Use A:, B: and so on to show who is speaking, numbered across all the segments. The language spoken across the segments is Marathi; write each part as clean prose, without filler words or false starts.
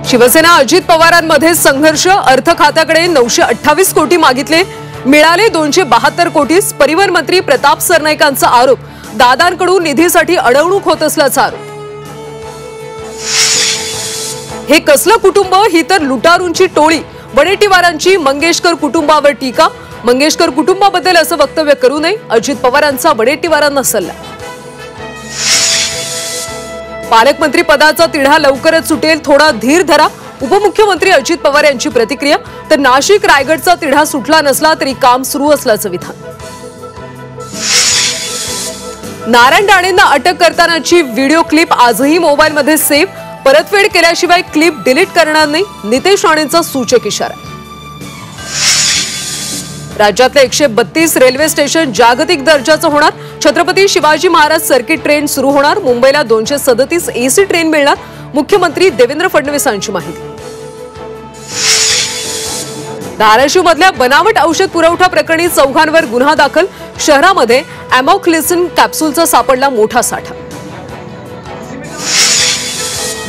A: शिवसेना अजित पवारांमध्ये संघर्ष। अर्थ खात्याकडे 928 कोटी मागितले, मिळाले 272 कोटी। परिवहन मंत्री प्रताप सरनाईकांचा आरोप, दादांकडून निधीसाठी अडवणूक होत असल्याचा आरोप। हे कसलं कुटुंब, ही तर लुटारूंची टोळी। वडेट्टीवारांची मंगेशकर कुटुंबावर टीका। मंगेशकर कुटुंबाबद्दल असं वक्तव्य करू नये, अजित पवारांचा वडेट्टीवारांना सल्ला। पालकमंत्री पदाचा तिढा लवकरच सुटेल, थोडा धीर धरा। उपमुख्यमंत्री अजित पवार यांची प्रतिक्रिया। तर नाशिक रायगडचा तिढा सुटला नसला तरी काम सुरू असल्याचं विधान। नारायण राणेंना अटक करतानाची व्हिडिओ क्लिप आजही मोबाईलमध्ये सेव्ह। परतफेड केल्याशिवाय क्लिप डिलीट करणार नाही, नितेश राणेंचा सूचक इशारा। राज्यातले 132 रेल्वे स्टेशन जागतिक दर्जाचं होणार। छत्रपती शिवाजी महाराज सर्किट ट्रेन सुरू होणार। मुंबईला 237 एसी ट्रेन मिळणार। मुख्यमंत्री देवेंद्र फडणवीसांची माहिती। धाराशिवमधल्या बनावट औषध पुरवठा प्रकरणी 4 जणांवर गुन्हा दाखल। शहरामध्ये अमोक्सिसिलिन कॅप्सूलचा सापडला मोठा साठा।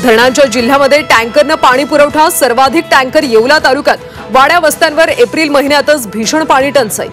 A: धरणांच्या जिल्ह्यामध्ये टँकरनं पाणी पुरवठा। सर्वाधिक टँकर येवला तालुक्यात। वाड्या वस्त्यांवर एप्रिल महिन्यातच भीषण पाणी टंचाई।